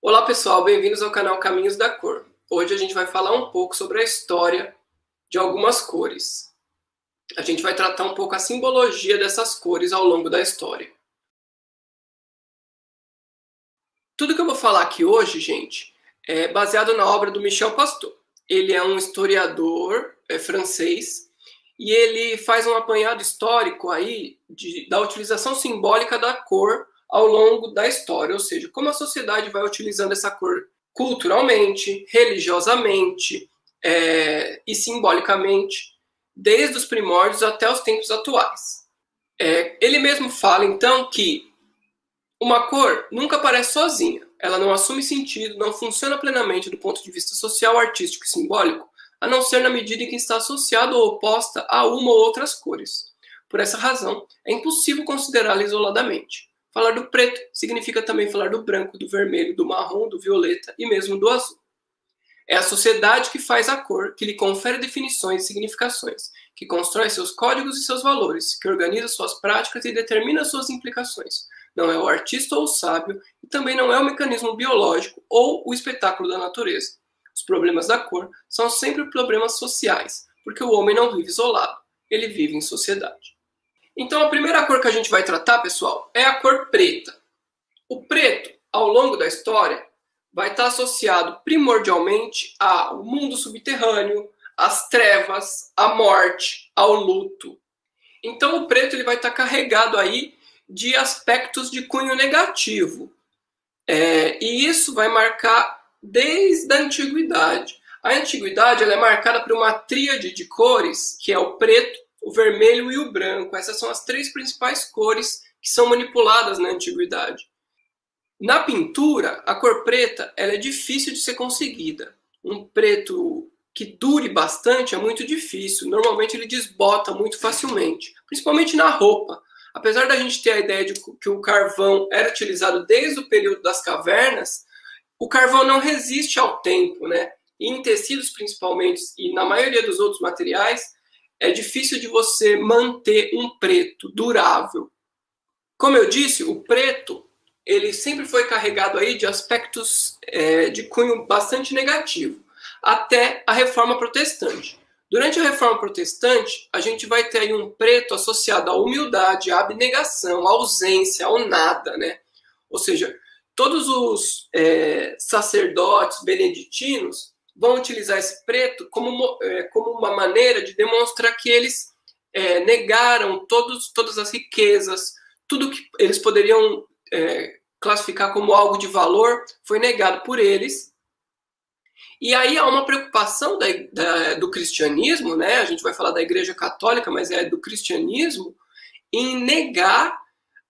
Olá pessoal, bem-vindos ao canal Caminhos da Cor. Hoje a gente vai falar um pouco sobre a história de algumas cores. A gente vai tratar um pouco a simbologia dessas cores ao longo da história. Tudo que eu vou falar aqui hoje, gente, é baseado na obra do Michel Pasteur. Ele é um historiador francês e ele faz um apanhado histórico aí da utilização simbólica da cor ao longo da história, ou seja, como a sociedade vai utilizando essa cor culturalmente, religiosamente e simbolicamente, desde os primórdios até os tempos atuais. Ele mesmo fala, então, que uma cor nunca aparece sozinha, ela não assume sentido, não funciona plenamente do ponto de vista social, artístico e simbólico, a não ser na medida em que está associada ou oposta a uma ou outras cores. Por essa razão, é impossível considerá-la isoladamente. Falar do preto significa também falar do branco, do vermelho, do marrom, do violeta e mesmo do azul. É a sociedade que faz a cor, que lhe confere definições e significações, que constrói seus códigos e seus valores, que organiza suas práticas e determina suas implicações. Não é o artista ou o sábio, e também não é o mecanismo biológico ou o espetáculo da natureza. Os problemas da cor são sempre problemas sociais, porque o homem não vive isolado, ele vive em sociedade. Então a primeira cor que a gente vai tratar, pessoal, é a cor preta. O preto, ao longo da história, vai estar associado primordialmente ao mundo subterrâneo, às trevas, à morte, ao luto. Então o preto ele vai estar carregado aí de aspectos de cunho negativo. E isso vai marcar desde a antiguidade. A antiguidade ela é marcada por uma tríade de cores, que é o preto, o vermelho e o branco. Essas são as três principais cores que são manipuladas na antiguidade. Na pintura, a cor preta ela é difícil de ser conseguida. Um preto que dure bastante é muito difícil. Normalmente ele desbota muito facilmente, principalmente na roupa. Apesar da gente ter a ideia de que o carvão era utilizado desde o período das cavernas, o carvão não resiste ao tempo, né? E em tecidos principalmente, e na maioria dos outros materiais, é difícil de você manter um preto durável. Como eu disse, o preto ele sempre foi carregado aí de aspectos de cunho bastante negativo, até a Reforma Protestante. Durante a Reforma Protestante, a gente vai ter aí um preto associado à humildade, à abnegação, à ausência, ao nada, né? Ou seja, todos os sacerdotes beneditinos vão utilizar esse preto como uma maneira de demonstrar que eles negaram todas as riquezas, tudo que eles poderiam classificar como algo de valor foi negado por eles. E aí há uma preocupação do cristianismo, né? A gente vai falar da Igreja Católica, mas é do cristianismo, em negar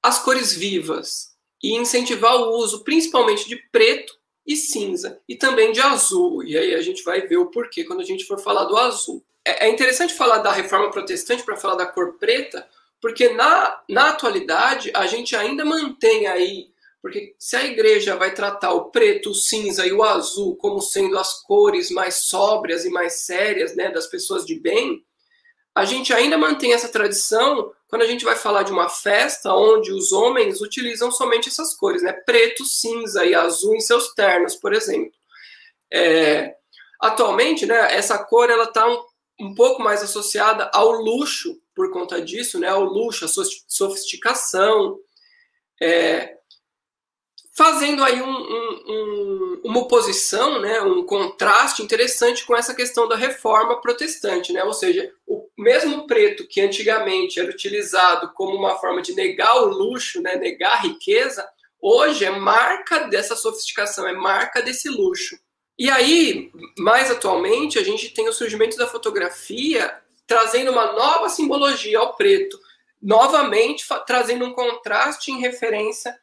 as cores vivas e incentivar o uso principalmente de preto e cinza, e também de azul. E aí a gente vai ver o porquê quando a gente for falar do azul. É interessante falar da Reforma Protestante para falar da cor preta, porque na atualidade a gente ainda mantém aí, porque se a igreja vai tratar o preto, o cinza e o azul como sendo as cores mais sóbrias e mais sérias, né, das pessoas de bem, a gente ainda mantém essa tradição quando a gente vai falar de uma festa onde os homens utilizam somente essas cores, né, preto, cinza e azul em seus ternos, por exemplo. Atualmente, né, essa cor ela está um pouco mais associada ao luxo, por conta disso, né, ao luxo, à sofisticação, fazendo aí uma oposição, né, um contraste interessante com essa questão da Reforma Protestante, né? Ou seja, o mesmo preto que antigamente era utilizado como uma forma de negar o luxo, né, negar a riqueza, hoje é marca dessa sofisticação, é marca desse luxo. E aí, mais atualmente, a gente tem o surgimento da fotografia trazendo uma nova simbologia ao preto, novamente trazendo um contraste em referência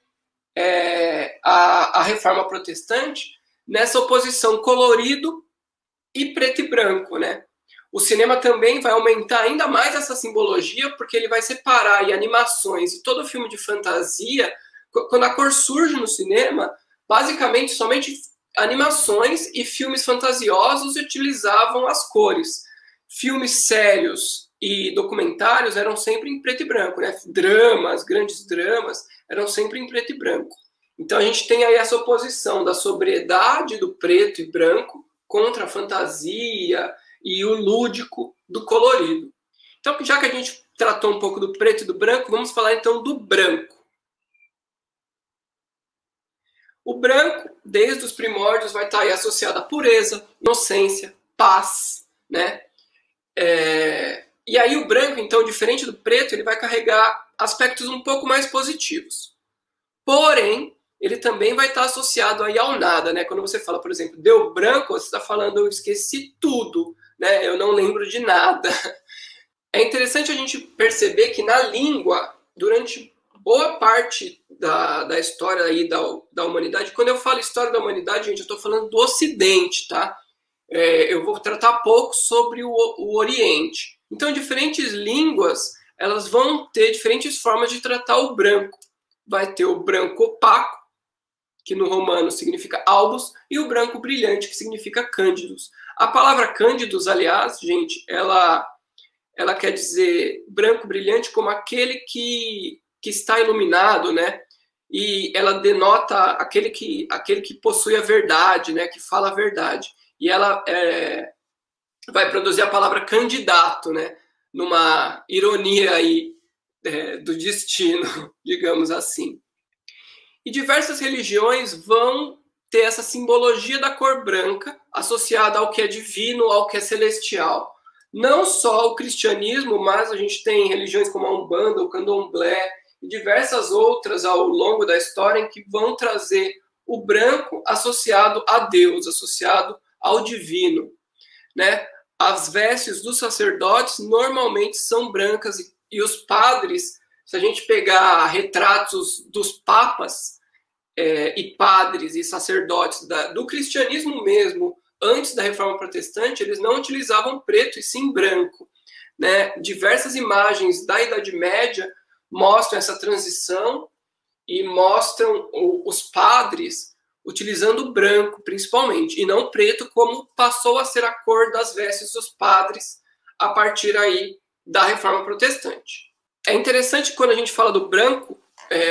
à Reforma Protestante, nessa oposição colorido e preto e branco, né? O cinema também vai aumentar ainda mais essa simbologia, porque ele vai separar aí animações e todo filme de fantasia. Quando a cor surge no cinema, basicamente somente animações e filmes fantasiosos utilizavam as cores. Filmes sérios e documentários eram sempre em preto e branco, né? Dramas, grandes dramas, eram sempre em preto e branco. Então a gente tem aí essa oposição da sobriedade do preto e branco contra a fantasia e o lúdico do colorido. Então, já que a gente tratou um pouco do preto e do branco, vamos falar então do branco. O branco, desde os primórdios, vai estar aí associado à pureza, inocência, paz, né? E aí o branco, então, diferente do preto, ele vai carregar aspectos um pouco mais positivos. Porém, ele também vai estar associado aí ao nada, né? Quando você fala, por exemplo, deu branco, você está falando eu esqueci tudo, né? Eu não lembro de nada. É interessante a gente perceber que na língua, durante boa parte da história aí da humanidade, quando eu falo história da humanidade, gente, eu estou falando do Ocidente, tá? Eu vou tratar pouco sobre o Oriente. Então, diferentes línguas, elas vão ter diferentes formas de tratar o branco. Vai ter o branco opaco, que no romano significa albos, e o branco brilhante, que significa cândidos. A palavra cândidos, aliás, gente, ela quer dizer branco brilhante como aquele que está iluminado, né? E ela denota aquele que possui a verdade, né? Que fala a verdade. E ela vai produzir a palavra candidato, né? Numa ironia aí do destino, digamos assim. E diversas religiões vão ter essa simbologia da cor branca associada ao que é divino, ao que é celestial. Não só o cristianismo, mas a gente tem religiões como a Umbanda, o Candomblé e diversas outras ao longo da história em que vão trazer o branco associado a Deus, associado ao divino, né? As vestes dos sacerdotes normalmente são brancas e os padres, se a gente pegar retratos dos papas e padres e sacerdotes do cristianismo mesmo, antes da Reforma Protestante, eles não utilizavam preto e sim branco, né? Diversas imagens da Idade Média mostram essa transição e mostram os padres utilizando branco, principalmente, e não preto, como passou a ser a cor das vestes dos padres a partir aí da Reforma Protestante. É interessante que quando a gente fala do branco,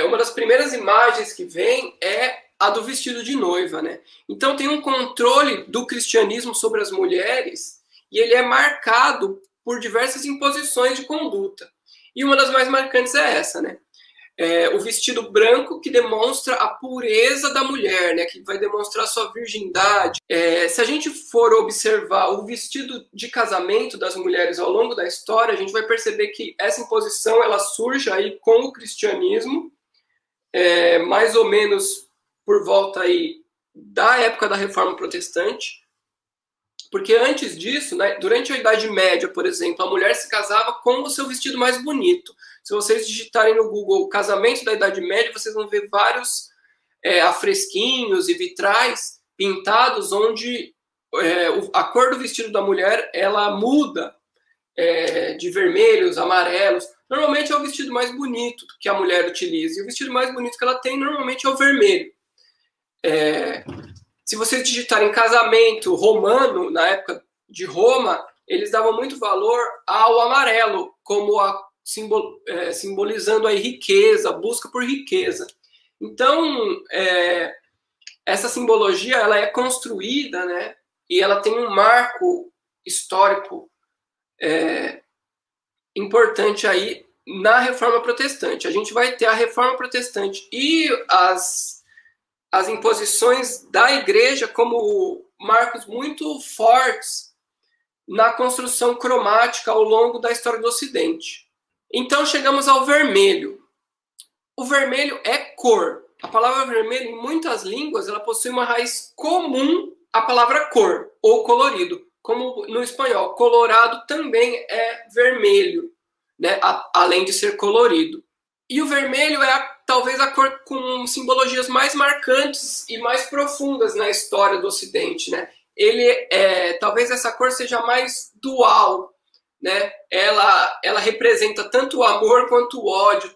uma das primeiras imagens que vem é a do vestido de noiva, né? Então tem um controle do cristianismo sobre as mulheres e ele é marcado por diversas imposições de conduta. E uma das mais marcantes é essa, né? O vestido branco que demonstra a pureza da mulher, né? Que vai demonstrar sua virgindade. Se a gente for observar o vestido de casamento das mulheres ao longo da história, a gente vai perceber que essa imposição ela surge aí com o cristianismo, mais ou menos por volta aí da época da Reforma Protestante, porque antes disso, né, durante a Idade Média, por exemplo, a mulher se casava com o seu vestido mais bonito. Se vocês digitarem no Google casamento da Idade Média, vocês vão ver vários afresquinhos e vitrais pintados onde a cor do vestido da mulher ela muda de vermelhos, amarelos. Normalmente é o vestido mais bonito que a mulher utiliza. E o vestido mais bonito que ela tem normalmente é o vermelho. Se vocês digitarem casamento romano, na época de Roma, eles davam muito valor ao amarelo, como simbolizando aí riqueza, busca por riqueza. Então, essa simbologia ela é construída, né, e ela tem um marco histórico importante aí na Reforma Protestante. A gente vai ter a Reforma Protestante e as imposições da igreja como marcos muito fortes na construção cromática ao longo da história do Ocidente. Então chegamos ao vermelho. O vermelho é cor. A palavra vermelho, em muitas línguas, ela possui uma raiz comum à palavra cor ou colorido, como no espanhol. Colorado também é vermelho, né? Além de ser colorido. E o vermelho é talvez a cor com simbologias mais marcantes e mais profundas na história do Ocidente, né? Talvez essa cor seja mais dual, né? Ela representa tanto o amor quanto o ódio.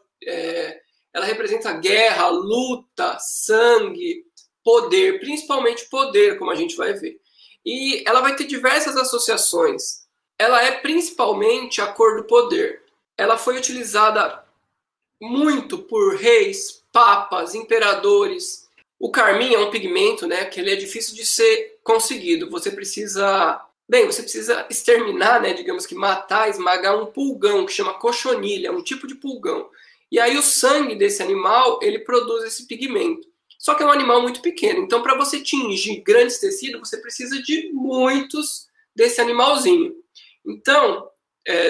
Ela representa guerra, luta, sangue, poder, principalmente poder, como a gente vai ver. E ela vai ter diversas associações. Ela é principalmente a cor do poder. Ela foi utilizada muito por reis, papas, imperadores O carmim é um pigmento, né, que ele é difícil de ser conseguido. Você precisa exterminar, né, digamos que matar, esmagar um pulgão, que chama cochonilha, um tipo de pulgão. E aí o sangue desse animal, ele produz esse pigmento. Só que é um animal muito pequeno. Então, para você tingir grandes tecidos, você precisa de muitos desse animalzinho. Então,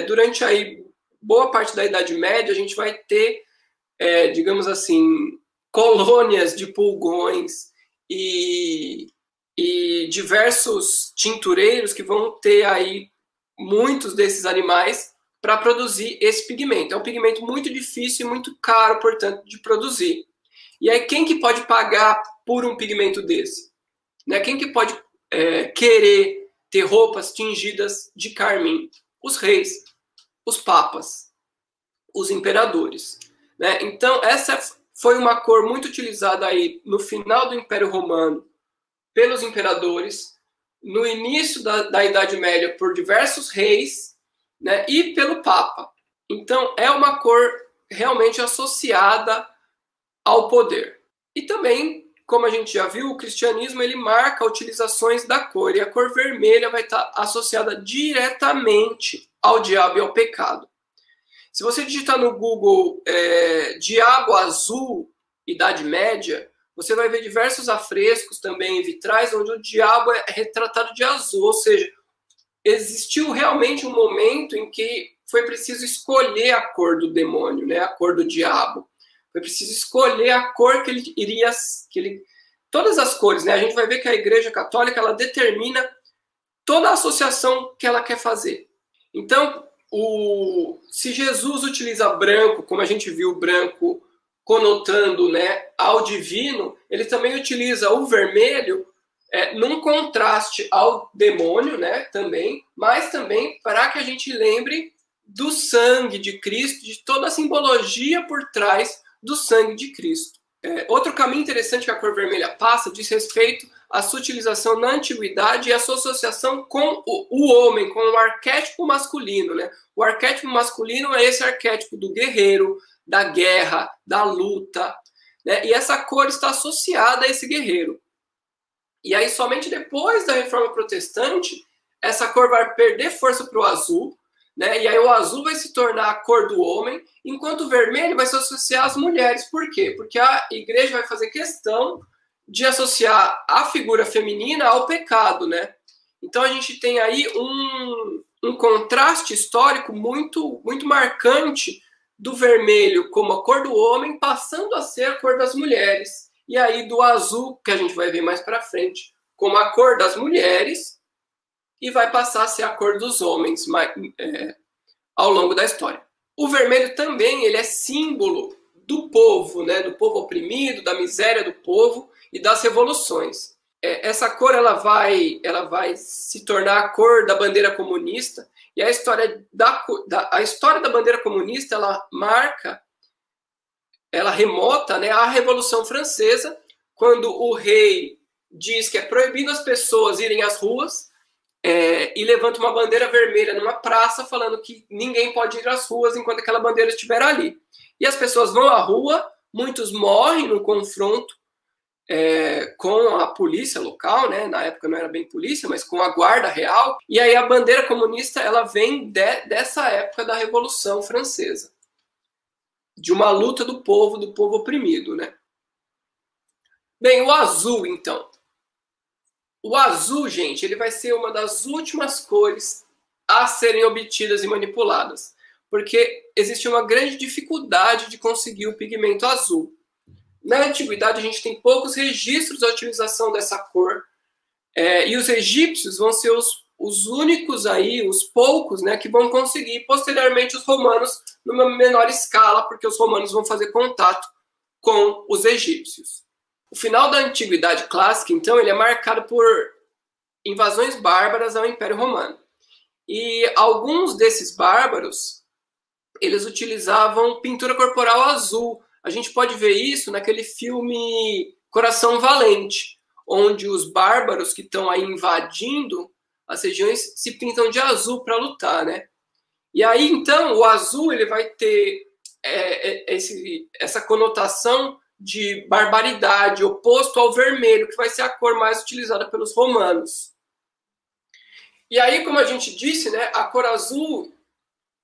durante aí boa parte da Idade Média, a gente vai ter, digamos assim, colônias de pulgões e diversos tintureiros que vão ter aí muitos desses animais para produzir esse pigmento. É um pigmento muito difícil e muito caro, portanto, de produzir. E aí, quem que pode pagar por um pigmento desse? Né? Quem que pode querer ter roupas tingidas de carmim? Os reis, os papas, os imperadores. Né? Então, essa foi uma cor muito utilizada aí no final do Império Romano pelos imperadores, no início da Idade Média por diversos reis, né? E pelo Papa. Então, é uma cor realmente associada ao poder. E também, como a gente já viu, o cristianismo ele marca utilizações da cor, e a cor vermelha vai estar associada diretamente ao diabo e ao pecado. Se você digitar no Google diabo azul, Idade Média, você vai ver diversos afrescos também em vitrais, onde o diabo é retratado de azul, ou seja, existiu realmente um momento em que foi preciso escolher a cor do demônio, né? A cor do diabo. Foi preciso escolher a cor que ele iria... todas as cores, né? A gente vai ver que a Igreja Católica ela determina toda a associação que ela quer fazer. Então, se Jesus utiliza branco, como a gente viu o branco conotando, né, ao divino, ele também utiliza o vermelho num contraste ao demônio, né, também, mas também para que a gente lembre do sangue de Cristo, de toda a simbologia por trás do sangue de Cristo. Outro caminho interessante que a cor vermelha passa diz respeito à sua utilização na antiguidade e a sua associação com o homem, com o arquétipo masculino, né? O arquétipo masculino é esse arquétipo do guerreiro, da guerra, da luta, né? E essa cor está associada a esse guerreiro. E aí, somente depois da Reforma Protestante, essa cor vai perder força para o azul, né? E aí o azul vai se tornar a cor do homem, enquanto o vermelho vai se associar às mulheres. Por quê? Porque a igreja vai fazer questão de associar a figura feminina ao pecado, né? Então a gente tem aí um contraste histórico muito, muito marcante do vermelho como a cor do homem, passando a ser a cor das mulheres. E aí do azul, que a gente vai ver mais para frente, como a cor das mulheres, e vai passar a ser a cor dos homens ao longo da história. O vermelho também ele é símbolo do povo, né? Do povo oprimido, da miséria do povo e das revoluções. Essa cor ela vai se tornar a cor da bandeira comunista, e a história da bandeira comunista ela remota, né, à Revolução Francesa, quando o rei diz que é proibido as pessoas irem às ruas, e levanta uma bandeira vermelha numa praça falando que ninguém pode ir às ruas enquanto aquela bandeira estiver ali. E as pessoas vão à rua, muitos morrem no confronto com a polícia local, né? Na época não era bem polícia, mas com a guarda real. E aí a bandeira comunista ela vem dessa época da Revolução Francesa, de uma luta do povo oprimido, né? Bem, o azul, então. O azul, gente, ele vai ser uma das últimas cores a serem obtidas e manipuladas, porque existe uma grande dificuldade de conseguir o pigmento azul. Na antiguidade, a gente tem poucos registros da utilização dessa cor, e os egípcios vão ser os únicos aí, os poucos, né, que vão conseguir. Posteriormente, os romanos, numa menor escala, porque os romanos vão fazer contato com os egípcios. O final da Antiguidade Clássica, então, ele é marcado por invasões bárbaras ao Império Romano. E alguns desses bárbaros, eles utilizavam pintura corporal azul. A gente pode ver isso naquele filme Coração Valente, onde os bárbaros que estão aí invadindo as regiões se pintam de azul para lutar, né? E aí, então, o azul ele vai ter essa conotação de barbaridade, oposto ao vermelho, que vai ser a cor mais utilizada pelos romanos. E aí, como a gente disse, né, a cor azul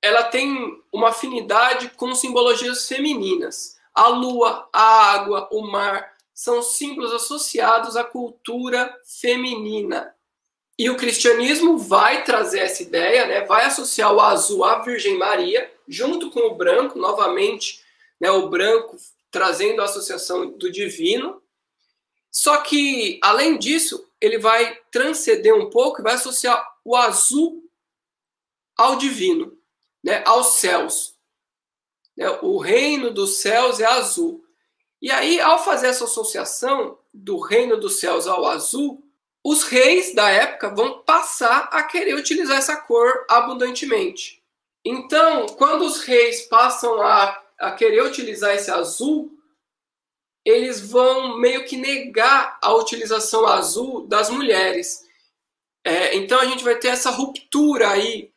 ela tem uma afinidade com simbologias femininas. A lua, a água, o mar são símbolos associados à cultura feminina. E o cristianismo vai trazer essa ideia, né, vai associar o azul à Virgem Maria, junto com o branco, novamente, né, o branco trazendo a associação do divino. Só que, além disso, ele vai transcender um pouco e vai associar o azul ao divino, né, aos céus. O reino dos céus é azul. E aí, ao fazer essa associação do reino dos céus ao azul, os reis da época vão passar a querer utilizar essa cor abundantemente. Então, quando os reis passam a querer utilizar esse azul, eles vão meio que negar a utilização azul das mulheres. Então, a gente vai ter essa ruptura aí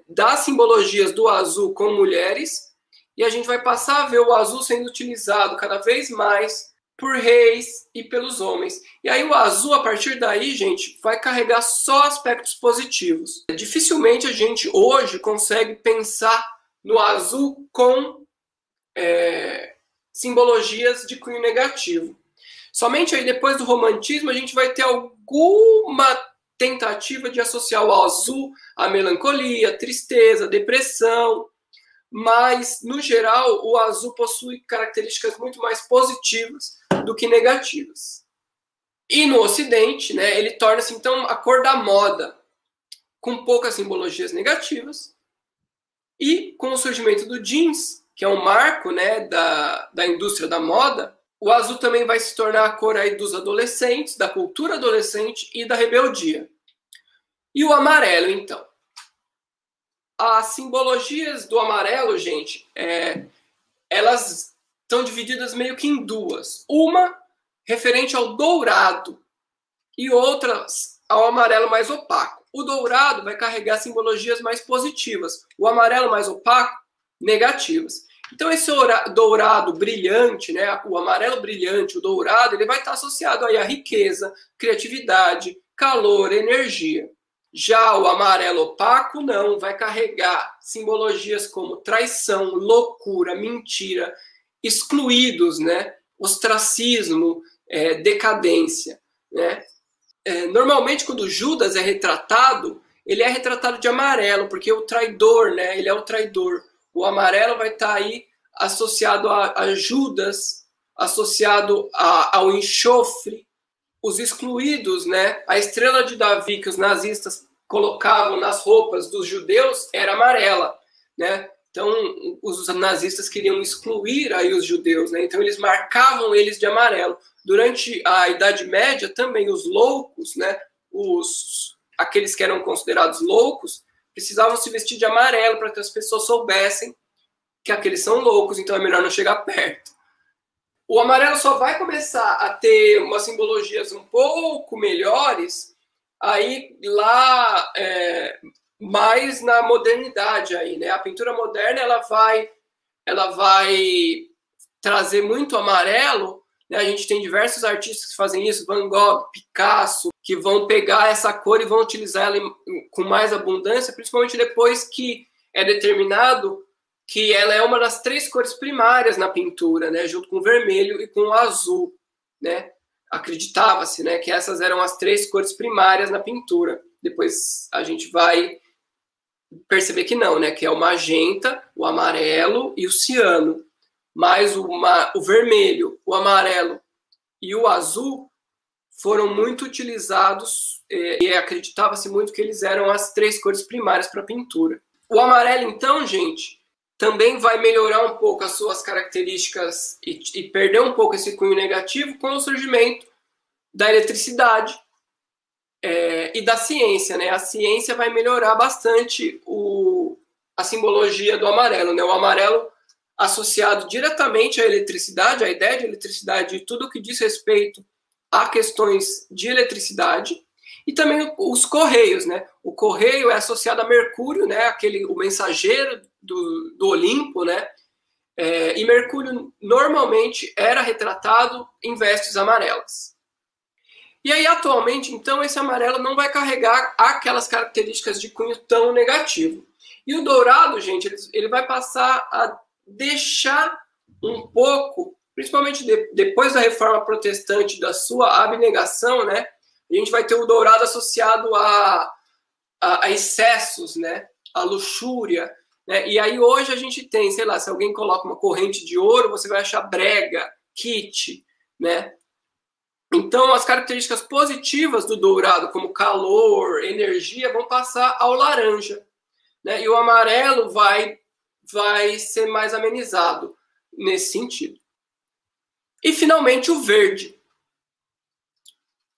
das simbologias do azul com mulheres, e a gente vai passar a ver o azul sendo utilizado cada vez mais por reis e pelos homens. E aí o azul, a partir daí, gente, vai carregar só aspectos positivos. Dificilmente a gente hoje consegue pensar no azul com simbologias de cunho negativo. Somente aí depois do romantismo a gente vai ter alguma tentativa de associar o azul à melancolia, tristeza, depressão, mas, no geral, o azul possui características muito mais positivas do que negativas. E no Ocidente, né, ele torna-se, então, a cor da moda, com poucas simbologias negativas, e com o surgimento do jeans, que é um marco, né, da indústria da moda, o azul também vai se tornar a cor aí dos adolescentes, da cultura adolescente e da rebeldia. E o amarelo, então? As simbologias do amarelo, gente, elas estão divididas meio que em duas. Uma referente ao dourado e outra ao amarelo mais opaco. O dourado vai carregar simbologias mais positivas. O amarelo mais opaco, negativas. Então esse dourado brilhante, né, o amarelo brilhante, o dourado, ele vai estar associado aí à riqueza, criatividade, calor, energia. Já o amarelo opaco não, vai carregar simbologias como traição, loucura, mentira, excluídos, né, ostracismo, decadência, né. Normalmente quando Judas é retratado, ele é retratado de amarelo, porque o traidor, né, ele é o traidor. O amarelo vai estar aí associado a Judas, associado ao enxofre, os excluídos, né? A estrela de Davi que os nazistas colocavam nas roupas dos judeus era amarela, né? Então, os nazistas queriam excluir aí os judeus, né? Então, eles marcavam eles de amarelo. Durante a Idade Média, também os loucos, né? Aqueles que eram considerados loucos, precisavam se vestir de amarelo para que as pessoas soubessem que aqueles são loucos, então é melhor não chegar perto. O amarelo só vai começar a ter umas simbologias um pouco melhores aí lá mais na modernidade aí, né? A pintura moderna ela vai trazer muito amarelo, né? A gente tem diversos artistas que fazem isso, Van Gogh, Picasso, que vão pegar essa cor e vão utilizar ela com mais abundância, principalmente depois que é determinado que ela é uma das 3 cores primárias na pintura, né, junto com o vermelho e com o azul, né? Acreditava-se, né, que essas eram as 3 cores primárias na pintura. Depois a gente vai perceber que não, né, que é o magenta, o amarelo e o ciano. Mas o vermelho, o amarelo e o azul foram muito utilizados e acreditava-se muito que eles eram as 3 cores primárias para a pintura. O amarelo, então, gente, também vai melhorar um pouco as suas características e perder um pouco esse cunho negativo com o surgimento da eletricidade e da ciência, né? A ciência vai melhorar bastante a simbologia do amarelo, né? O amarelo associado diretamente à eletricidade, à ideia de eletricidade e tudo o que diz respeito a questões de eletricidade, e também os correios, né? O correio é associado a Mercúrio, né? O mensageiro do Olimpo, né? e Mercúrio normalmente era retratado em vestes amarelas. E aí, atualmente, então, esse amarelo não vai carregar aquelas características de cunho tão negativo. E o dourado, gente, ele vai passar a deixar um pouco, principalmente depois da reforma protestante, da sua abnegação, né? A gente vai ter o dourado associado a excessos, né? A luxúria, né? E aí hoje a gente tem, sei lá, se alguém coloca uma corrente de ouro, você vai achar brega, kit, né? Então, as características positivas do dourado, como calor, energia, vão passar ao laranja, né? E o amarelo vai ser mais amenizado nesse sentido. E, finalmente, o verde.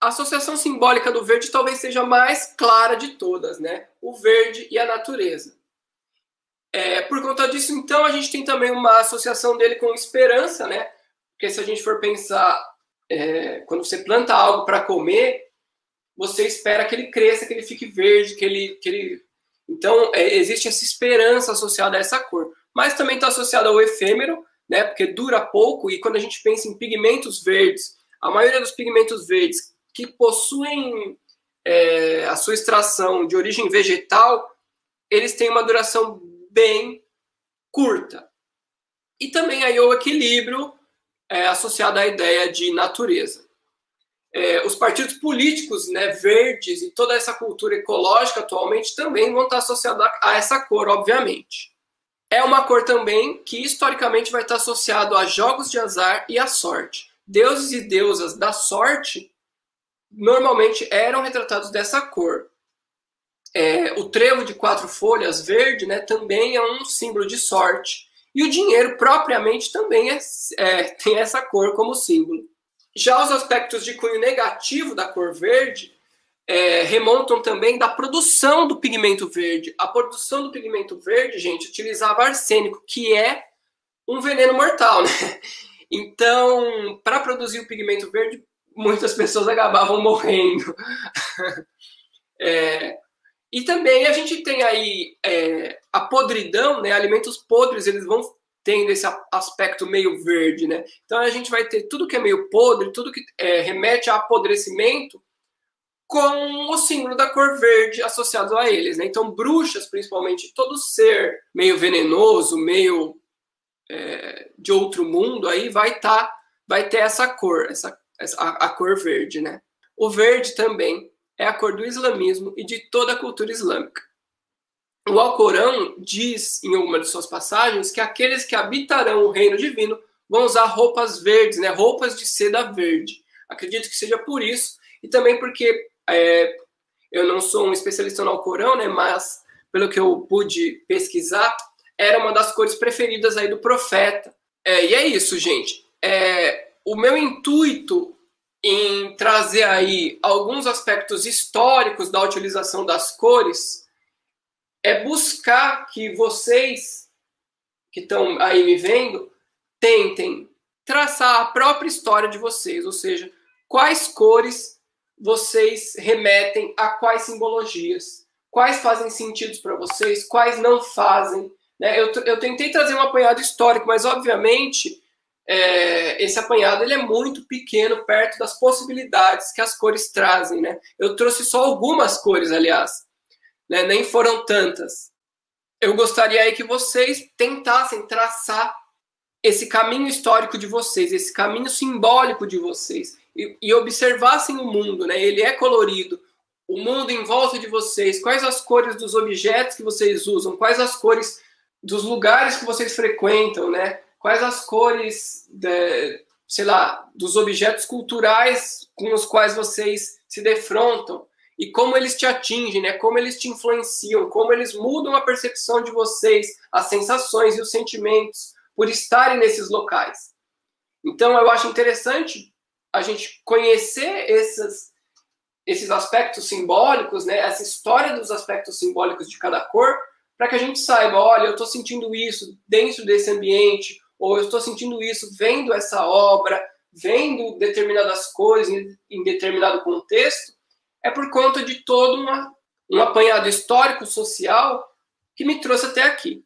A associação simbólica do verde talvez seja a mais clara de todas, né? O verde e a natureza. Por conta disso, então, a gente tem também uma associação dele com esperança, né? Porque se a gente for pensar, quando você planta algo para comer, você espera que ele cresça, que ele fique verde, que ele... Então, existe essa esperança associada a essa cor. Mas também está associada ao efêmero, né? Porque dura pouco, e quando a gente pensa em pigmentos verdes, a maioria dos pigmentos verdes que possuem a sua extração de origem vegetal, eles têm uma duração bem curta. E também aí o equilíbrio associado à ideia de natureza. Os partidos políticos, né, verdes, e toda essa cultura ecológica atualmente também vão estar associados a essa cor, obviamente. É uma cor também que historicamente vai estar associado a jogos de azar e à sorte. Deuses e deusas da sorte normalmente eram retratados dessa cor. O trevo de 4 folhas verde, né, também é um símbolo de sorte. E o dinheiro propriamente também tem essa cor como símbolo. Já os aspectos de cunho negativo da cor verde remontam também da produção do pigmento verde. A produção do pigmento verde, gente, utilizava arsênico, que é um veneno mortal, né? Então, para produzir o pigmento verde, muitas pessoas acabavam morrendo. E também a gente tem aí a podridão, né? Alimentos podres, eles vão tendo esse aspecto meio verde, né? Então a gente vai ter tudo que é meio podre, tudo que remete a apodrecimento, com o símbolo da cor verde associado a eles, né? Então bruxas, principalmente, todo ser meio venenoso, meio de outro mundo, aí vai ter essa cor, a cor verde, né? O verde também é a cor do islamismo e de toda a cultura islâmica. O Alcorão diz, em alguma de suas passagens, que aqueles que habitarão o reino divino vão usar roupas verdes, né? Roupas de seda verde. Acredito que seja por isso, e também porque eu não sou um especialista no Alcorão, né? Mas, pelo que eu pude pesquisar, era uma das cores preferidas aí do profeta. E é isso, gente. O meu intuito em trazer aí alguns aspectos históricos da utilização das cores é buscar que vocês que estão aí me vendo tentem traçar a própria história de vocês, ou seja, quais cores vocês remetem a quais simbologias, quais fazem sentido para vocês, quais não fazem, né? Eu tentei trazer um apanhado histórico, mas obviamente esse apanhado ele é muito pequeno perto das possibilidades que as cores trazem, né? Eu trouxe só algumas cores, aliás, né? Nem foram tantas. Eu gostaria aí que vocês tentassem traçar esse caminho histórico de vocês, esse caminho simbólico de vocês, e observassem o mundo, né? Ele é colorido, o mundo em volta de vocês, quais as cores dos objetos que vocês usam, quais as cores dos lugares que vocês frequentam, né? Quais as cores, sei lá, dos objetos culturais com os quais vocês se defrontam e como eles te atingem, né? Como eles te influenciam, como eles mudam a percepção de vocês, as sensações e os sentimentos por estarem nesses locais. Então, eu acho interessante a gente conhecer esses aspectos simbólicos, né? Essa história dos aspectos simbólicos de cada cor, para que a gente saiba, olha, eu estou sentindo isso dentro desse ambiente, ou eu estou sentindo isso vendo essa obra, vendo determinadas coisas em determinado contexto, é por conta de todo um apanhado histórico-social que me trouxe até aqui.